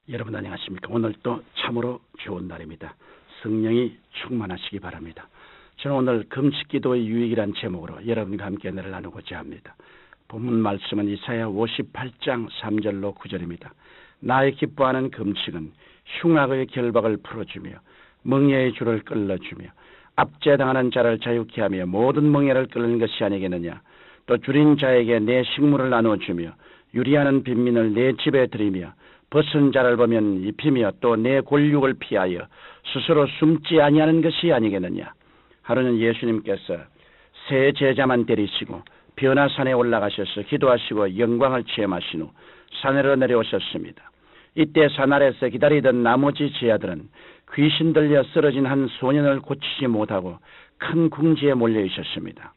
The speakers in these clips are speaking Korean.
여러분 안녕하십니까? 오늘 또 참으로 좋은 날입니다. 성령이 충만하시기 바랍니다. 저는 오늘 금식기도의 유익이란 제목으로 여러분과 함께 은혜를 나누고자 합니다. 본문 말씀은 이사야 58장 3절로 9절입니다. 나의 기뻐하는 금식은 흉악의 결박을 풀어주며 멍에의 줄을 끌어주며 압제당하는 자를 자유케 하며 모든 멍에를 끌는 것이 아니겠느냐. 또 줄인 자에게 내 식물을 나눠주며 유리하는 빈민을 내 집에 들이며 벗은 자를 보면 입히며 또 내 골육을 피하여 스스로 숨지 아니하는 것이 아니겠느냐. 하루는 예수님께서 세 제자만 데리시고 변화산에 올라가셔서 기도하시고 영광을 체험하신 후 산으로 내려오셨습니다. 이때 산 아래서 기다리던 나머지 제자들은 귀신 들려 쓰러진 한 소년을 고치지 못하고 큰 궁지에 몰려 있었습니다.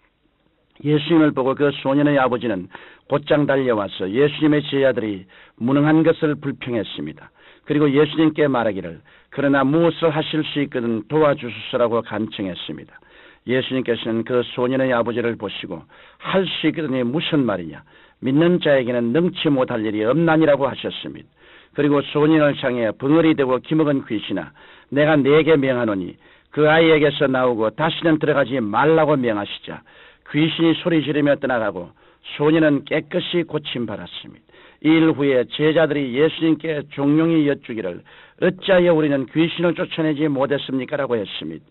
예수님을 보고 그 소년의 아버지는 곧장 달려와서 예수님의 제자들이 무능한 것을 불평했습니다. 그리고 예수님께 말하기를 그러나 무엇을 하실 수 있거든 도와주소서라고 간청했습니다. 예수님께서는 그 소년의 아버지를 보시고 할 수 있거든이 무슨 말이냐. 믿는 자에게는 능치 못할 일이 없나니라고 하셨습니다. 그리고 소년을 향해 벙어리 되고 기먹은 귀신아 내가 네게 명하노니 그 아이에게서 나오고 다시는 들어가지 말라고 명하시자 귀신이 소리 지르며 떠나가고 소년은 깨끗이 고침받았습니다. 이 일 후에 제자들이 예수님께 종용이 여쭈기를 어찌하여 우리는 귀신을 쫓아내지 못했습니까? 라고 했습니다.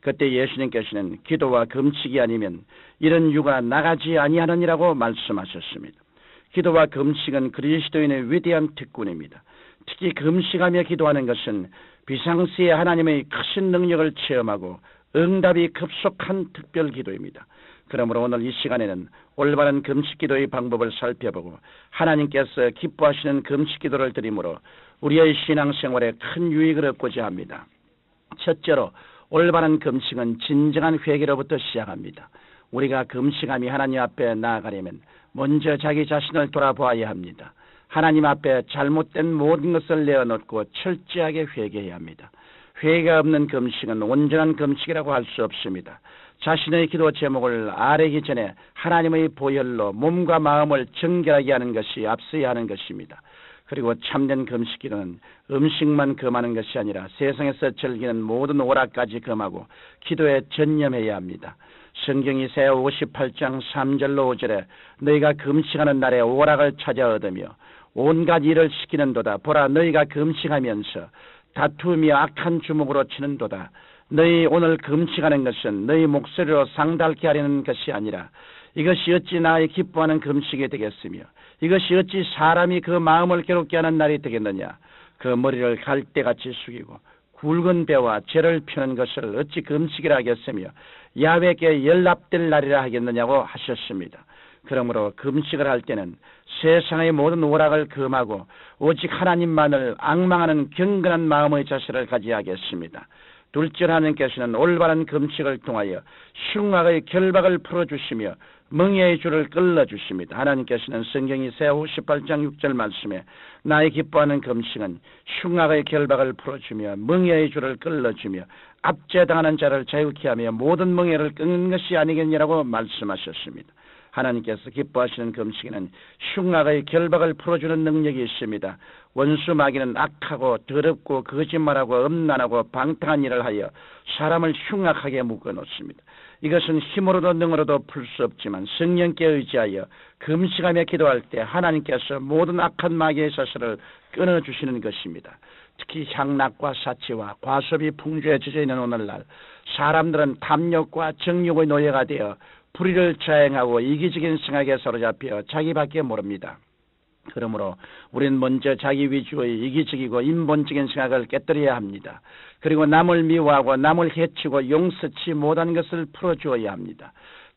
그때 예수님께서는 기도와 금식이 아니면 이런 유가 나가지 아니하느니라고 말씀하셨습니다. 기도와 금식은 그리스도인의 위대한 특권입니다. 특히 금식하며 기도하는 것은 비상시에 하나님의 크신 능력을 체험하고 응답이 급속한 특별 기도입니다. 그러므로 오늘 이 시간에는 올바른 금식기도의 방법을 살펴보고 하나님께서 기뻐하시는 금식기도를 드림으로 우리의 신앙생활에 큰 유익을 얻고자 합니다. 첫째로 올바른 금식은 진정한 회개로부터 시작합니다. 우리가 금식함이 하나님 앞에 나아가려면 먼저 자기 자신을 돌아보아야 합니다. 하나님 앞에 잘못된 모든 것을 내어놓고 철저하게 회개해야 합니다. 회개가 없는 금식은 온전한 금식이라고 할 수 없습니다. 자신의 기도 제목을 아뢰기 전에 하나님의 보혈로 몸과 마음을 정결하게 하는 것이 앞서야 하는 것입니다. 그리고 참된 금식기도는 음식만 금하는 것이 아니라 세상에서 즐기는 모든 오락까지 금하고 기도에 전념해야 합니다. 성경 이사야 58장 3절로 5절에 너희가 금식하는 날에 오락을 찾아 얻으며 온갖 일을 시키는도다. 보라 너희가 금식하면서 다투며 악한 주먹으로 치는도다. 너희 오늘 금식하는 것은 너희 목소리로 상달케 하려는 것이 아니라 이것이 어찌 나의 기뻐하는 금식이 되겠으며 이것이 어찌 사람이 그 마음을 괴롭게 하는 날이 되겠느냐. 그 머리를 갈대같이 숙이고 굵은 배와 죄를 펴는 것을 어찌 금식이라 하겠으며 야훼께 연락될 날이라 하겠느냐고 하셨습니다. 그러므로 금식을 할 때는 세상의 모든 오락을 금하고 오직 하나님만을 앙망하는 경건한 마음의 자세를 가져야 하겠습니다. 둘째 하나님께서는 올바른 금식을 통하여 흉악의 결박을 풀어주시며 멍에의 줄을 끌어주십니다. 하나님께서는 성경 이사야 58장 6절 말씀에 나의 기뻐하는 금식은 흉악의 결박을 풀어주며 멍에의 줄을 끌어주며 압제당하는 자를 자유케 하며 모든 멍에를 끊는 것이 아니겠냐라고 말씀하셨습니다. 하나님께서 기뻐하시는 금식에는 흉악의 결박을 풀어주는 능력이 있습니다. 원수 마귀는 악하고 더럽고 거짓말하고 음란하고 방탕한 일을 하여 사람을 흉악하게 묶어놓습니다. 이것은 힘으로도 능으로도 풀 수 없지만 성령께 의지하여 금식하며 기도할 때 하나님께서 모든 악한 마귀의 사슬을 끊어주시는 것입니다. 특히 향락과 사치와 과소비 풍조에 젖어있는 오늘날 사람들은 탐욕과 정욕의 노예가 되어 불의를 자행하고 이기적인 생각에 사로잡혀 자기밖에 모릅니다. 그러므로 우리는 먼저 자기 위주의 이기적이고 인본적인 생각을 깨뜨려야 합니다. 그리고 남을 미워하고 남을 해치고 용서치 못한 것을 풀어주어야 합니다.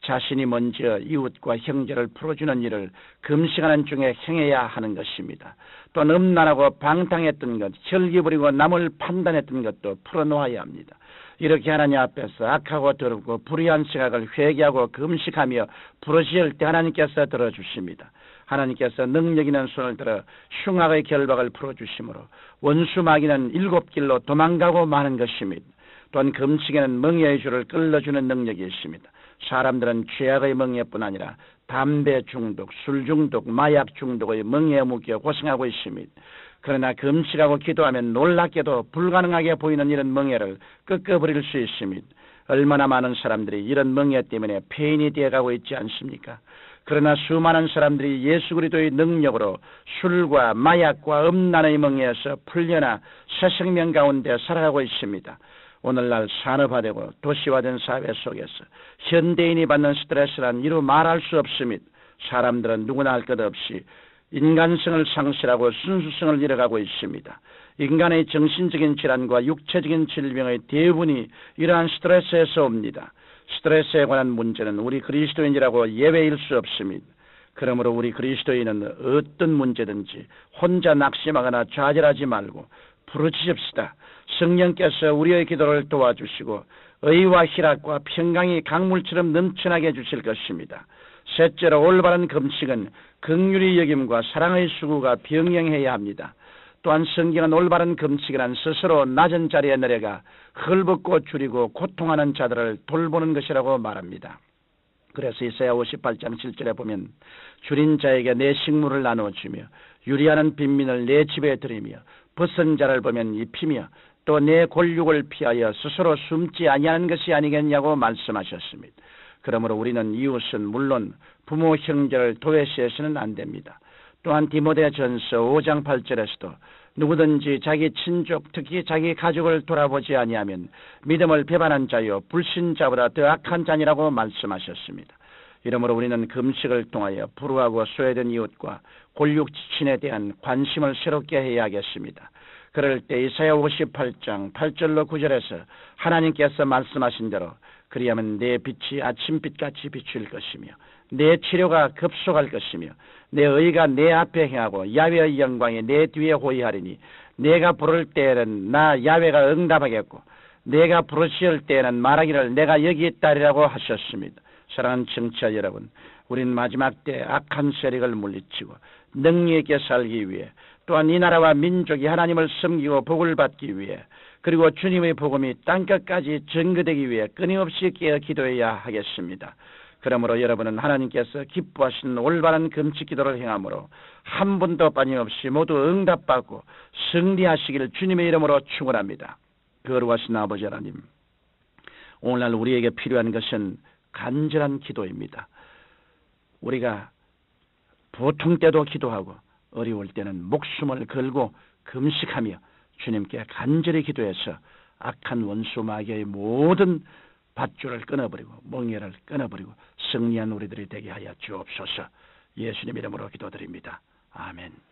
자신이 먼저 이웃과 형제를 풀어주는 일을 금식하는 중에 행해야 하는 것입니다. 또 음란하고 방탕했던 것, 혈기 부리고 남을 판단했던 것도 풀어놓아야 합니다. 이렇게 하나님 앞에서 악하고 더럽고 불의한 생각을 회개하고 금식하며 부르짖을 때 하나님께서 들어주십니다. 하나님께서 능력 있는 손을 들어 흉악의 결박을 풀어주심으로 원수 마귀는 7길로 도망가고 마는 것입니다. 또한 금식에는 멍에의 줄을 끌어주는 능력이 있습니다. 사람들은 죄악의 멍에뿐 아니라 담배 중독, 술 중독, 마약 중독의 멍에에 묶여 고생하고 있습니다. 그러나 금식하고 기도하면 놀랍게도 불가능하게 보이는 이런 멍에를 꺾어버릴 수 있습니다. 얼마나 많은 사람들이 이런 멍에 때문에 폐인이 되어가고 있지 않습니까? 그러나 수많은 사람들이 예수 그리스도의 능력으로 술과 마약과 음란의 멍에에서 풀려나 새 생명 가운데 살아가고 있습니다. 오늘날 산업화되고 도시화된 사회 속에서 현대인이 받는 스트레스란 이루 말할 수 없습니다. 사람들은 누구나 할 것 없이 인간성을 상실하고 순수성을 잃어가고 있습니다. 인간의 정신적인 질환과 육체적인 질병의 대부분이 이러한 스트레스에서 옵니다. 스트레스에 관한 문제는 우리 그리스도인이라고 예외일 수 없습니다. 그러므로 우리 그리스도인은 어떤 문제든지 혼자 낙심하거나 좌절하지 말고 부르짖읍시다. 성령께서 우리의 기도를 도와주시고 의와 희락과 평강이 강물처럼 넘쳐나게 해주실 것입니다. 셋째로 올바른 금식은 긍휼히 여김과 사랑의 수고가 병행해야 합니다. 또한 성경은 올바른 금식이란 스스로 낮은 자리에 내려가 헐벗고 줄이고 고통하는 자들을 돌보는 것이라고 말합니다. 그래서 이사야 58장 7절에 보면 줄인 자에게 내 식물을 나누어주며 유리하는 빈민을 내 집에 들이며 벗은 자를 보면 입히며 또 내 골육을 피하여 스스로 숨지 아니하는 것이 아니겠냐고 말씀하셨습니다. 그러므로 우리는 이웃은 물론 부모 형제를 도외시해서는 안 됩니다. 또한 디모데전서 5장 8절에서도 누구든지 자기 친족 특히 자기 가족을 돌아보지 아니하면 믿음을 배반한 자요 불신자보다 더 악한 자니라고 말씀하셨습니다. 이러므로 우리는 금식을 통하여 불우하고 소외된 이웃과 골육지친에 대한 관심을 새롭게 해야겠습니다. 그럴 때 이사야 58장 8절로 9절에서 하나님께서 말씀하신 대로 그리하면 내 빛이 아침빛같이 비출 것이며 내 치료가 급속할 것이며 내 의가 내 앞에 행하고 야훼의 영광이 내 뒤에 호위하리니 내가 부를 때에는 나 야훼가 응답하겠고 내가 부르실 때에는 말하기를 내가 여기 있다리라고 하셨습니다. 사랑하는 청취자 여러분, 우리는 마지막 때 악한 세력을 물리치고 능력 있게 살기 위해 또한 이 나라와 민족이 하나님을 섬기고 복을 받기 위해 그리고 주님의 복음이 땅끝까지 전거되기 위해 끊임없이 깨어 기도해야 하겠습니다. 그러므로 여러분은 하나님께서 기뻐하시는 올바른 금식 기도를 행함으로 한 분도 빠짐없이 모두 응답받고 승리하시기를 주님의 이름으로 축원합니다. 거룩하신 아버지 하나님, 오늘날 우리에게 필요한 것은 간절한 기도입니다. 우리가 보통 때도 기도하고 어려울 때는 목숨을 걸고 금식하며 주님께 간절히 기도해서 악한 원수 마귀의 모든 밧줄을 끊어버리고 멍에를 끊어버리고 승리한 우리들이 되게 하여 주옵소서. 예수님 이름으로 기도드립니다. 아멘.